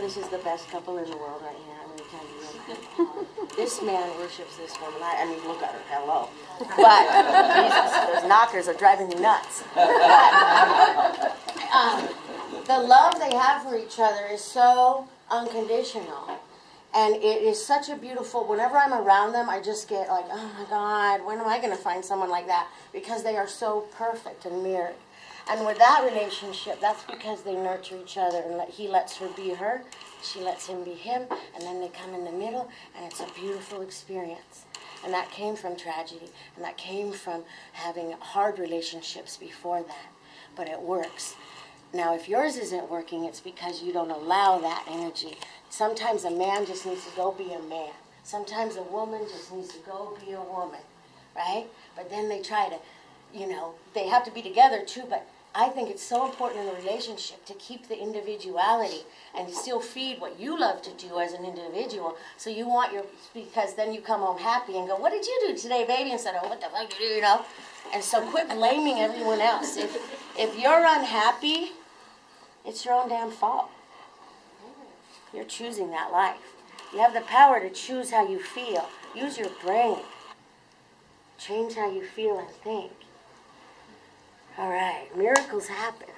this is the best couple in the world right here. I'm going to tell you. This man worships this woman. I mean, look at her. Hello. But Jesus, those knockers are driving me nuts. The love they have for each other is so unconditional. And it is such a beautiful, whenever I'm around them, I just get like, oh my God, when am I going to find someone like that? Because they are so perfect and mirrored. And with that relationship, that's because they nurture each other. And he lets her be her, she lets him be him, and then they come in the middle, and it's a beautiful experience. And that came from tragedy, and that came from having hard relationships before that. But it works. Now, if yours isn't working, it's because you don't allow that energy. Sometimes a man just needs to go be a man. Sometimes a woman just needs to go be a woman, right? But then they try to, they have to be together too, but I think it's so important in a relationship to keep the individuality and still feed what you love to do as an individual. So you want because then you come home happy and go, what did you do today, baby? Instead of, what the fuck you do, And so quit blaming everyone else. If you're unhappy, it's your own damn fault. You're choosing that life. You have the power to choose how you feel. Use your brain. Change how you feel and think. All right, miracles happen.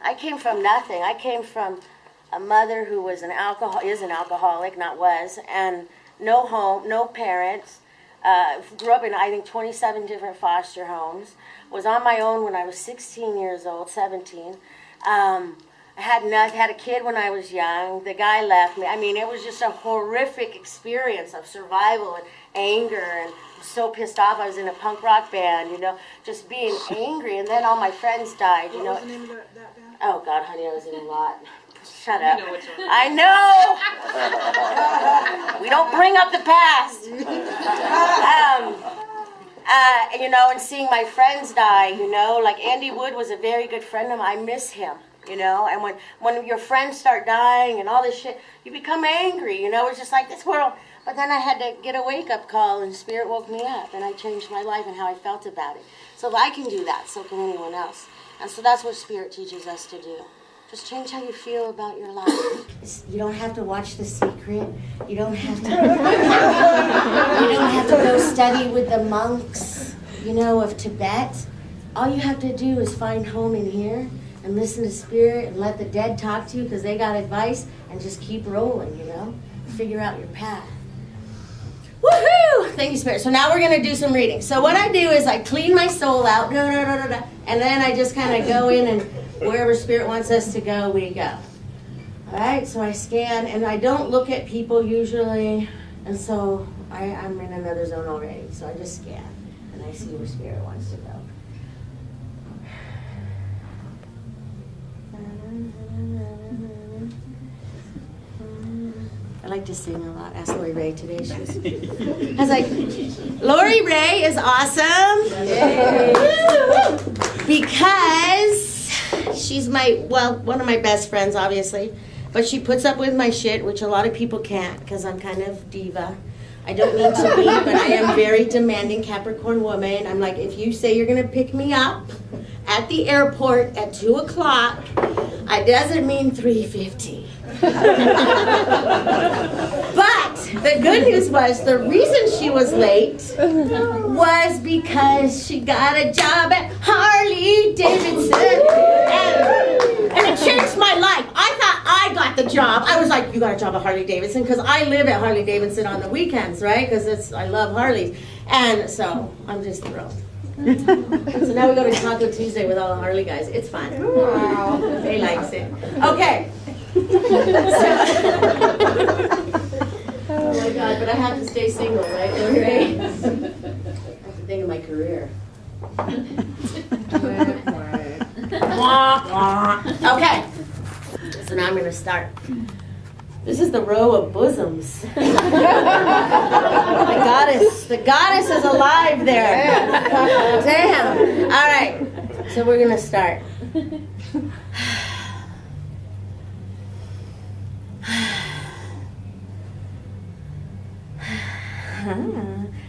I came from nothing. I came from a mother who was is an alcoholic, not was, and no home, no parents. Grew up in, I think, 27 different foster homes. Was on my own when I was 16 years old, 17. I had a kid when I was young. The guy left me. I mean, it was just a horrific experience of survival and anger, and I was so pissed off. I was in a punk rock band, just being angry. And then all my friends died, What was the name of that band? Oh, God, honey, I was in a lot. Shut up. You know which one. I know. We don't bring up the past. And seeing my friends die, like Andy Wood was a very good friend of mine. I miss him. And when your friends start dying and all this shit, you become angry, it's just like this world. But then I had to get a wake-up call, and Spirit woke me up, and I changed my life and how I felt about it. So if I can do that, so can anyone else. And so that's what Spirit teaches us to do. Just change how you feel about your life. You don't have to watch The Secret. You don't have to. You don't have to go study with the monks, of Tibet. All you have to do is find home in here and listen to Spirit and let the dead talk to you because they got advice, and just keep rolling, Figure out your path. Woohoo! Thank you, Spirit. So now we're going to do some reading. So what I do is I clean my soul out, and then I just kind of go in, and wherever Spirit wants us to go, we go. All right, so I scan, and I don't look at people usually, and so I'm in another zone already. So I just scan, and I see where Spirit wants to go. I like to sing a lot. Ask Lori Ray today. I was like, Lori Ray is awesome. Because she's one of my best friends, obviously. But she puts up with my shit, which a lot of people can't, because I'm kind of diva. I don't mean to be, but I am very demanding Capricorn woman. I'm like, if you say you're going to pick me up at the airport at 2 o'clock, it doesn't mean 3:50. But the good news was the reason she was late was because she got a job at Harley Davidson, and it changed my life. I thought I got the job. I was like, you got a job at Harley Davidson? Because I live at Harley Davidson on the weekends, right? Because I love Harleys, and so I'm just thrilled. So now we go to Taco Tuesday with all the Harley guys. It's fun. Wow. They likes it. Okay. Oh my God, but I have to stay single, right? Right? I have to think of my career. Okay. So now I'm going to start. This is the row of bosoms. The goddess is alive there. Damn. All right. So we're going to start.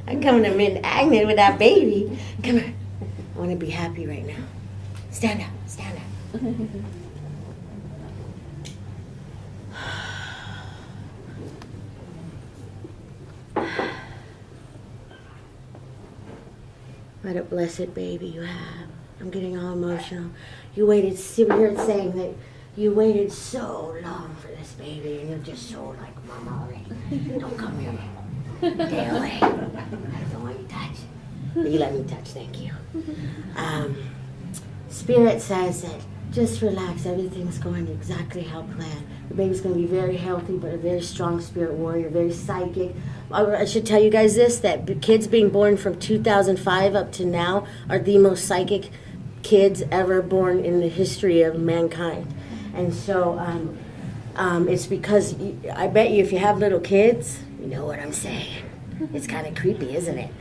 I'm coming to mid-agnet with that baby. Come here. I want to be happy right now. Stand up. Stand up. What a blessed baby you have. I'm getting all emotional. You waited, see, we heard saying that you waited so long for this baby, and you're just so like, Mama already. Don't come here, Mama. Stay away. I don't want you to touch. You let me touch, thank you. Spirit says that just relax, everything's going exactly how planned. The baby's going to be very healthy, but a very strong spirit warrior, very psychic. I should tell you guys this, that kids being born from 2005 up to now are the most psychic kids ever born in the history of mankind. And so it's because, I bet you if you have little kids, you know what I'm saying. It's kind of creepy, isn't it?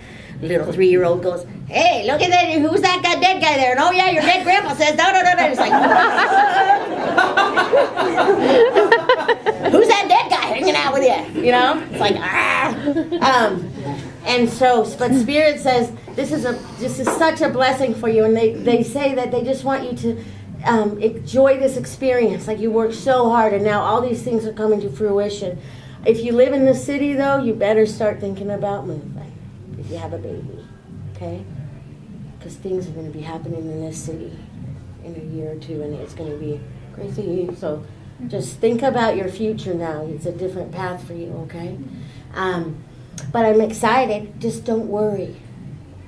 Little 3-year-old goes, hey, look at that, who's that dead guy there? And oh yeah, your dead grandpa says, no. It's like, who's that dead guy hanging out with you? You know? It's like, and so, but Spirit says, this is such a blessing for you. And they say that they just want you to enjoy this experience. Like you worked so hard and now all these things are coming to fruition. If you live in the city though, you better start thinking about moving. If you have a baby, okay? Because things are going to be happening in this city in a year or two, and it's going to be crazy. So just think about your future now. It's a different path for you, okay? But I'm excited. Just don't worry,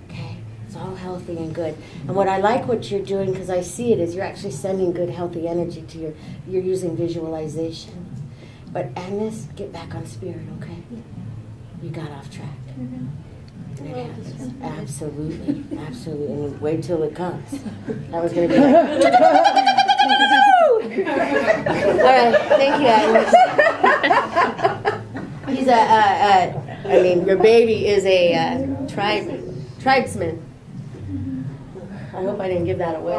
okay? It's all healthy and good. And what I like what you're doing, because I see it, is you're actually sending good, healthy energy to you're using visualization. But Agnes, get back on Spirit, okay? You got off track. Mm-hmm. It happens. Absolutely. And wait till it comes. That was going to be like, all right, thank you, Agnes. Your baby is a tribesman. I hope I didn't give that away.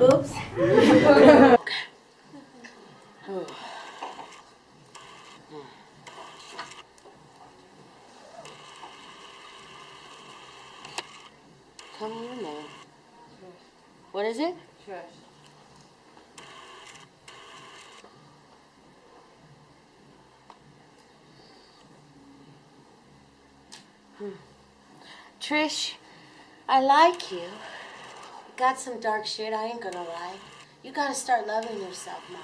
Oops. Come here, man. What is it? Trish. Trish, I like you. Got some dark shit, I ain't gonna lie. You gotta start loving yourself, Mama.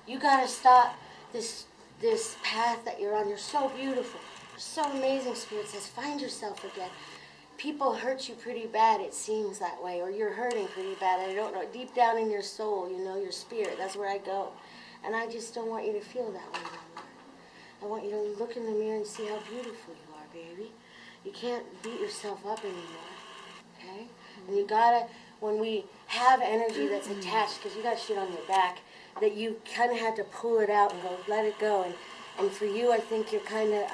You gotta stop this path that you're on. You're so beautiful. You're so amazing, Spirit says. Find yourself again. People hurt you pretty bad, it seems that way, or you're hurting pretty bad. I don't know. Deep down in your soul, you know, your spirit, that's where I go. And I just don't want you to feel that way anymore. I want you to look in the mirror and see how beautiful you are, baby. You can't beat yourself up anymore, okay? And you gotta, when we have energy that's attached, because you got shit on your back, that you kind of have to pull it out and go, let it go. And for you, I think you're kind of,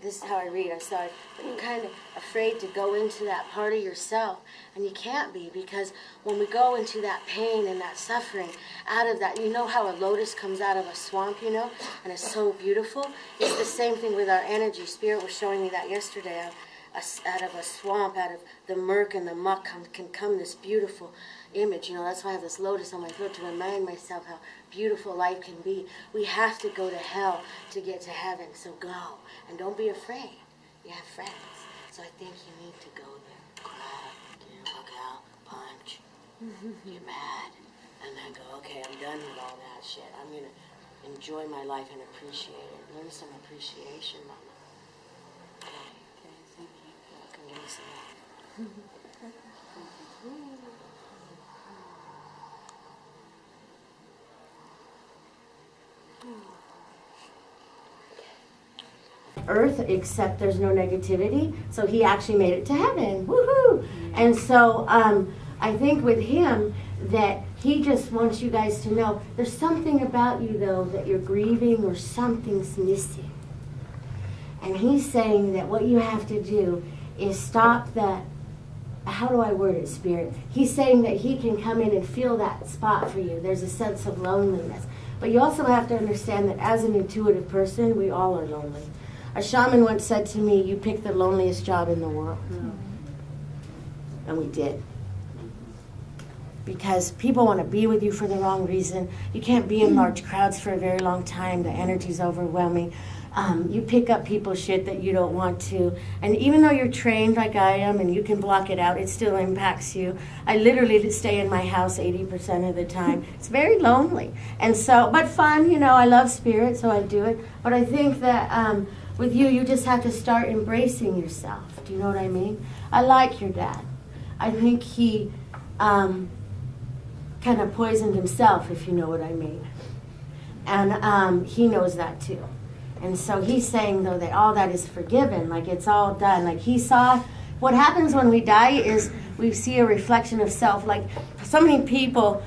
this is how I read, I'm sorry, but you're kind of afraid to go into that part of yourself. And you can't be, because when we go into that pain and that suffering, out of that, you know how a lotus comes out of a swamp, you know, and it's so beautiful? It's the same thing with our energy. Spirit was showing me that yesterday. Out of a swamp, out of the murk and the muck can come this beautiful image. You know, that's why I have this lotus on my throat, to remind myself how beautiful life can be. We have to go to hell to get to heaven, so go. And don't be afraid. You have friends. So I think you need to go there. Cry, look out, punch, get mad, and then go, okay, I'm done with all that shit. I'm going to enjoy my life and appreciate it. Learn some appreciation, Mama. Okay. Thank you. Welcome, give me some Earth, except there's no negativity, so he actually made it to heaven. Woohoo! And so I think with him that he just wants you guys to know there's something about you though that you're grieving or something's missing. And he's saying that what you have to do is stop the, how do I word it, Spirit? He's saying that he can come in and fill that spot for you. There's a sense of loneliness. But you also have to understand that as an intuitive person, we all are lonely. A shaman once said to me, you picked the loneliest job in the world. And we did. Because people want to be with you for the wrong reason. You can't be in large crowds for a very long time. The energy's overwhelming. You pick up people's shit that you don't want to. And even though you're trained like I am and you can block it out, it still impacts you. I literally stay in my house 80% of the time. It's very lonely. And so, but fun, you know, I love spirit, so I do it. But I think that with you, you just have to start embracing yourself. Do you know what I mean? I like your dad. I think he kind of poisoned himself, if you know what I mean. And he knows that too. And so he's saying, though, that all that is forgiven, like it's all done. Like he saw, what happens when we die is we see a reflection of self. Like so many people,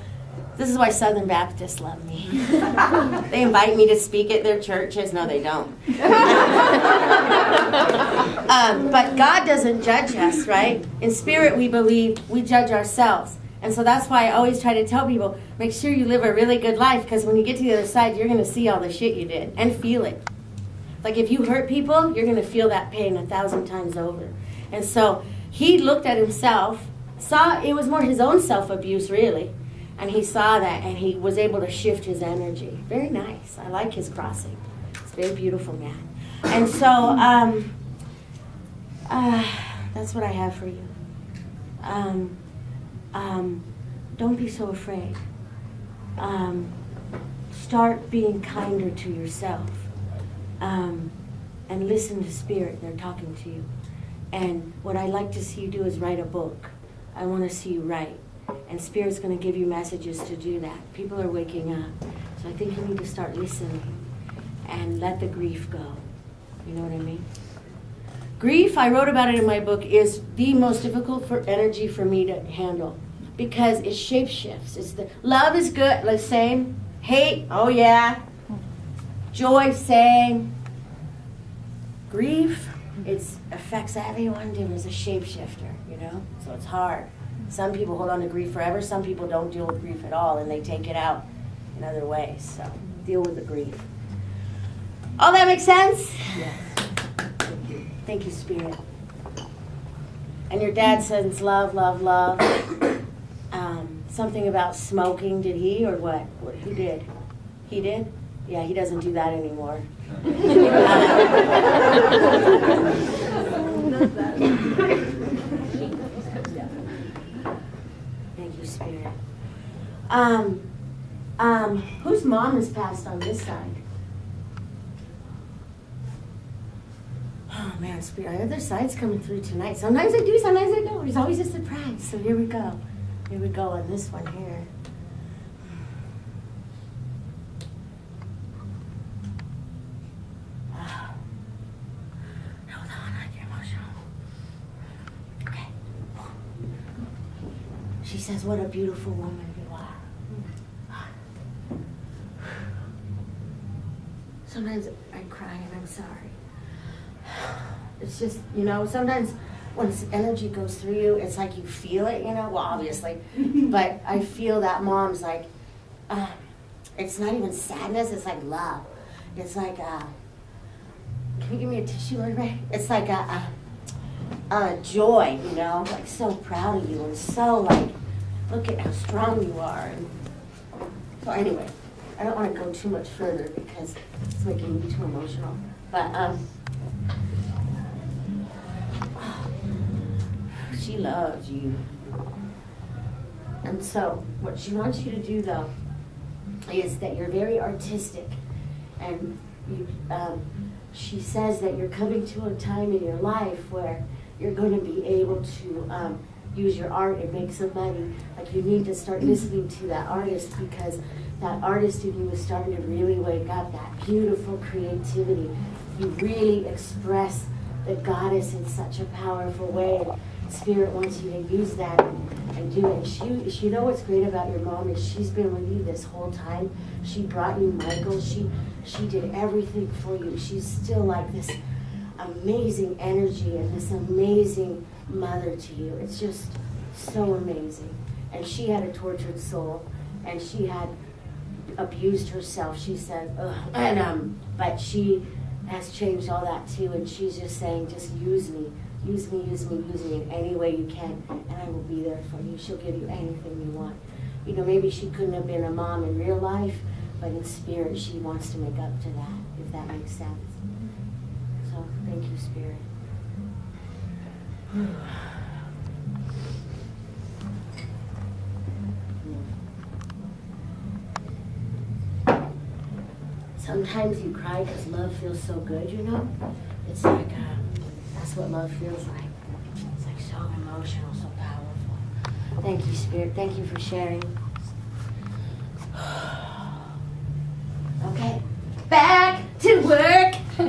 this is why Southern Baptists love me. They invite me to speak at their churches. No, they don't. But God doesn't judge us, right? In spirit, we believe we judge ourselves. And so that's why I always try to tell people, make sure you live a really good life, because when you get to the other side, you're going to see all the shit you did and feel it. Like if you hurt people, you're going to feel that pain 1,000 times over. And so he looked at himself, saw it was more his own self-abuse, really. And he saw that, and he was able to shift his energy. Very nice. I like his crossing. It's a very beautiful man. And so that's what I have for you. Don't be so afraid. Start being kinder to yourself. And listen to spirit. They're talking to you. And what I'd like to see you do is write a book. I want to see you write. And spirit's going to give you messages to do that. People are waking up. So I think you need to start listening and let the grief go. You know what I mean? Grief, I wrote about it in my book, is the most difficult energy for me to handle because it shapeshifts. It's the love is good, the same. Hate, oh yeah. Joy, same. Grief, it affects everyone. It's a shapeshifter, you know. So it's hard. Some people hold on to grief forever. Some people don't deal with grief at all, and they take it out in other ways. So deal with the grief. All that makes sense? Yes. Thank you, Spirit. And your dad sends love, love, love. Something about smoking. Did he or what? Who did? He did? Yeah, he doesn't do that anymore. Thank you, Spirit. Whose mom has passed on this side? Oh man, Spirit, other side's coming through tonight. Sometimes I do, sometimes I don't. There's always a surprise. So here we go. Here we go on this one here. Hold on, I get emotional. Okay. She says, what a beautiful woman you are. Sometimes I cry and I'm sorry. It's just, you know, sometimes when energy goes through you, it's like you feel it, you know, well, obviously. But I feel that mom's like, it's not even sadness, it's like love. It's like, can you give me a tissue, Ray? It's like a joy, you know, like so proud of you and so like, look at how strong you are. And so anyway, I don't want to go too much further because it's making me too emotional. But she loves you. And so what she wants you to do, though, is that you're very artistic. And you, she says that you're coming to a time in your life where you're going to be able to use your art and make some money. Like you need to start listening to that artist because that artist in you is starting to really wake up, that beautiful creativity. You really express the goddess in such a powerful way. Spirit wants you to use that and do it. She you know what's great about your mom is she's been with you this whole time. She brought you Michael. She did everything for you. She's still like this amazing energy and this amazing mother to you. It's just so amazing. And she had a tortured soul, and she had abused herself. She said, but she has changed all that too. And she's just saying, just use me. Use me in any way you can, and I will be there for you. She'll give you anything you want. You know, maybe she couldn't have been a mom in real life, but in spirit, she wants to make up to that, if that makes sense. Oh, thank you, Spirit. Sometimes you cry because love feels so good, you know? It's like, that's what love feels like. It's like so emotional, so powerful. Thank you, Spirit. Thank you for sharing. Okay, back to work. You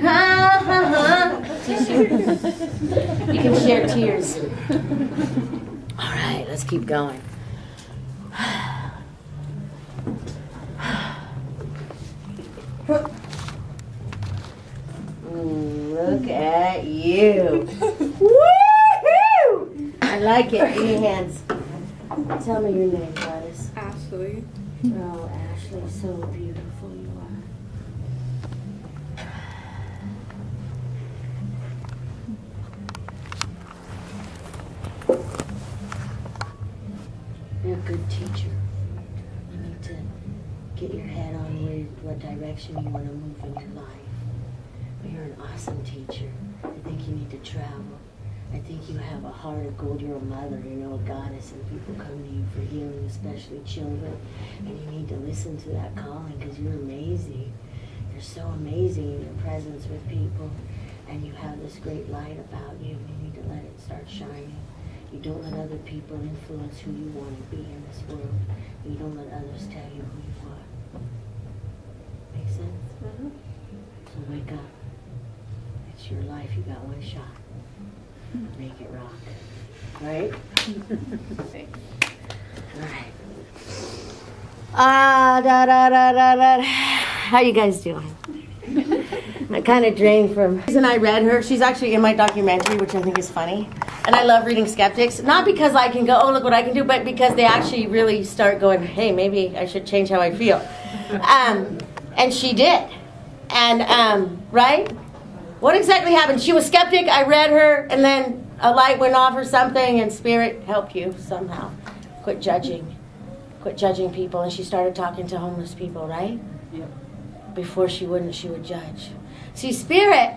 can share tears. All right, let's keep going. Look at you. Woo-hoo! I like it. Give me hands. Tell me your name, Gladys. Ashley. Oh, Ashley, so beautiful you are. You're a good teacher. You need to get your head on what direction you want to move in your life. But you're an awesome teacher. I think you need to travel. I think you have a heart of gold. You're a mother, you know, a goddess, and people come to you for healing, especially children. And you need to listen to that calling because you're amazing. You're so amazing in your presence with people. And you have this great light about you. You need to let it start shining. You don't let other people influence who you want to be in this world. You don't let others tell you who you are. Make sense? Mm-hmm. So wake up. It's your life. You got one shot. Make it rock. Right? Alright. How you guys doing? I kind of drained from... And I read her. She's actually in my documentary, which I think is funny. And I love reading skeptics. Not because I can go, oh, look what I can do, but because they actually really start going, hey, maybe I should change how I feel. And she did. And, right? What exactly happened? She was skeptic. I read her, and then a light went off or something, and Spirit helped you somehow. Quit judging. Quit judging people. And she started talking to homeless people, right? Yep. Before she would judge. See, Spirit,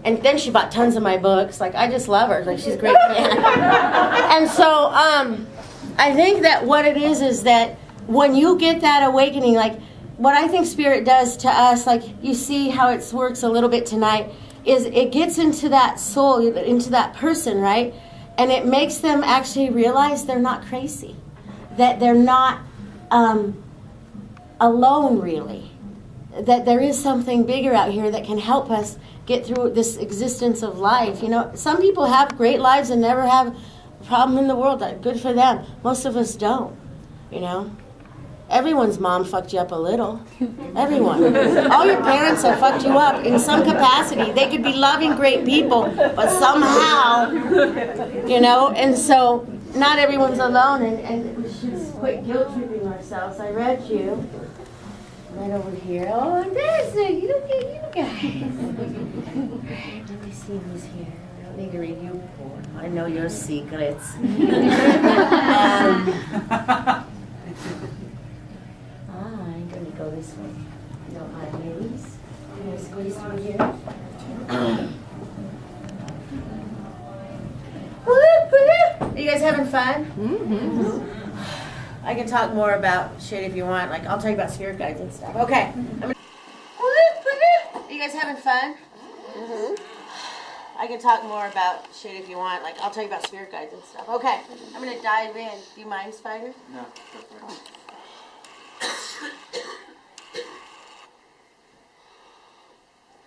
and then she bought tons of my books. Like, I just love her. Like, she's a great fan. And so, I think that what it is that when you get that awakening, like, what I think Spirit does to us, like, you see how it works a little bit tonight, is it gets into that soul, into that person, right? And it makes them actually realize they're not crazy. That they're not alone, really. That there is something bigger out here that can help us get through this existence of life. You know, some people have great lives and never have a problem in the world. Good for them. Most of us don't, you know. Everyone's mom fucked you up a little. Everyone. All your parents have fucked you up in some capacity. They could be loving, great people, but somehow, you know, and so not everyone's alone, and we should quit guilt-tripping ourselves. I read you. Right over here. Oh, embarrassing. You don't guys. Let me see who's here. I don't need to read you. I know your secrets. I'm going to go this way. You don't mind, ladies? I'm going to squeeze through here. Are you guys having fun? Mm-hmm. I can talk more about shit if you want. Like, I'll tell you about spirit guides and stuff. Okay. Are you guys having fun? Mm-hmm. I can talk more about shit if you want. Like, I'll tell you about spirit guides and stuff. Okay. I'm going to dive in. Do you mind, Spider? No.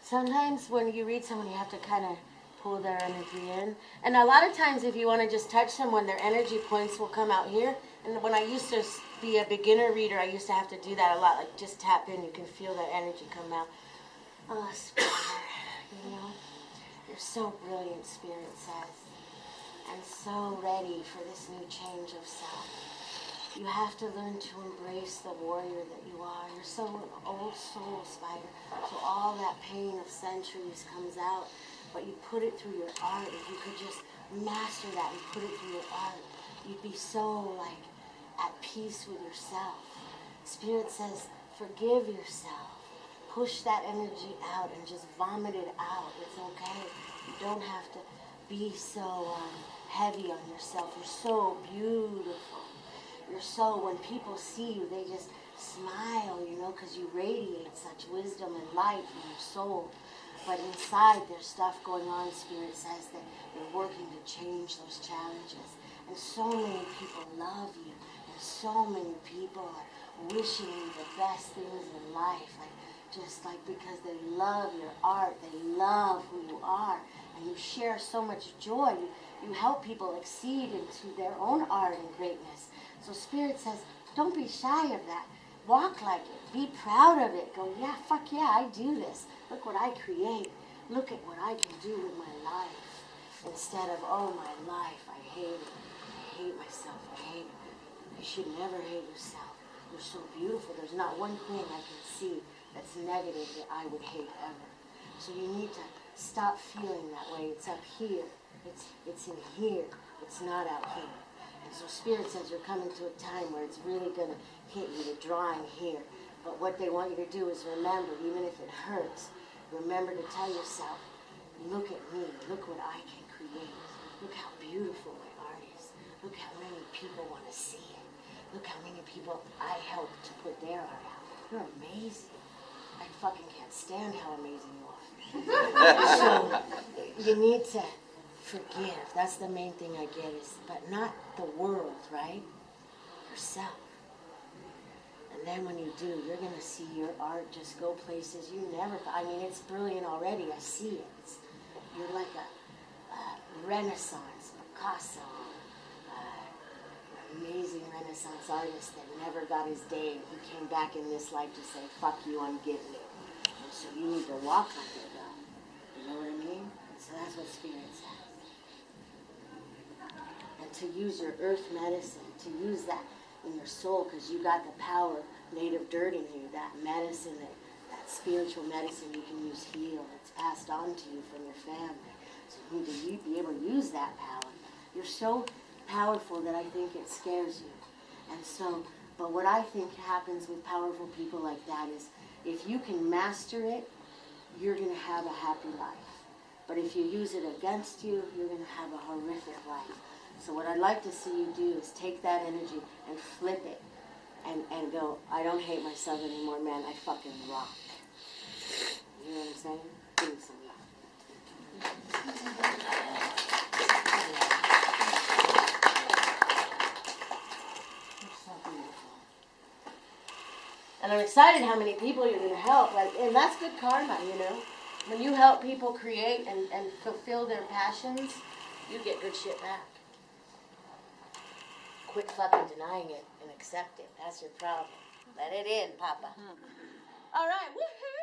Sometimes when you read someone, you have to kind of pull their energy in. And a lot of times, if you want to just touch someone, their energy points will come out here. And when I used to be a beginner reader, I used to have to do that a lot. Like, just tap in, you can feel that energy come out. Oh, Spirit, you know, you're so brilliant, Spirit says, and so ready for this new change of self. You have to learn to embrace the warrior that you are. You're so an old soul, Spider. So all that pain of centuries comes out, but you put it through your art. If you could just master that and put it through your art, you'd be so, like, at peace with yourself. Spirit says, forgive yourself. push that energy out and just vomit it out. It's okay. You don't have to be so heavy on yourself. You're so beautiful. You're so, when people see you, they just smile, you know, because you radiate such wisdom and light from your soul. But inside there's stuff going on. Spirit says that you're working to change those challenges. And so many people love you. And so many people are wishing you the best things in life. Just because they love your art. They love who you are. And you share so much joy. You help people exceed into their own art and greatness. So Spirit says, don't be shy of that. Walk like it. Be proud of it. Go, yeah, fuck yeah, I do this. Look what I create. Look at what I can do with my life. Instead of, oh, my life, I hate it. I hate myself. I hate it. You should never hate yourself. You're so beautiful. There's not one thing I can see that's negative that I would hate ever. So you need to stop feeling that way. It's up here. It's in here. It's not out here. And so Spirit says you're coming to a time where it's really going to hit you, the drawing here. But what they want you to do is remember, even if it hurts, remember to tell yourself, look at me. Look what I can create. Look how beautiful my art is. Look how many people want to see it. Look how many people I helped to put their art out. You're amazing. I fucking can't stand how amazing you are. So you need to forgive. That's the main thing I get is, but not the world, right? Yourself. And then when you do, you're going to see your art just go places you never thought. I mean, it's brilliant already. I see it. You're like a Renaissance, Picasso, amazing Renaissance artist that never got his day, and he came back in this life to say, fuck you, I'm getting it. And so you need to walk like it, though. You know what I mean? And so that's what Spirit says. And to use your earth medicine, to use that in your soul, because you got the power of native dirt in you, that medicine, that spiritual medicine you can use heal. It's passed on to you from your family. So you need to be able to use that power. You're so powerful that I think it scares you. And so, but what I think happens with powerful people like that is, if you can master it, you're going to have a happy life. But if you use it against you, you're going to have a horrific life. So what I'd like to see you do is take that energy and flip it and go, I don't hate myself anymore, man, I fucking rock. You know what I'm saying? Give me some love. And I'm excited how many people you're going to help. And that's good karma, you know. When you help people create and fulfill their passions, you get good shit back. Quit fucking denying it and accept it. That's your problem. Let it in, Papa. All right, woohoo!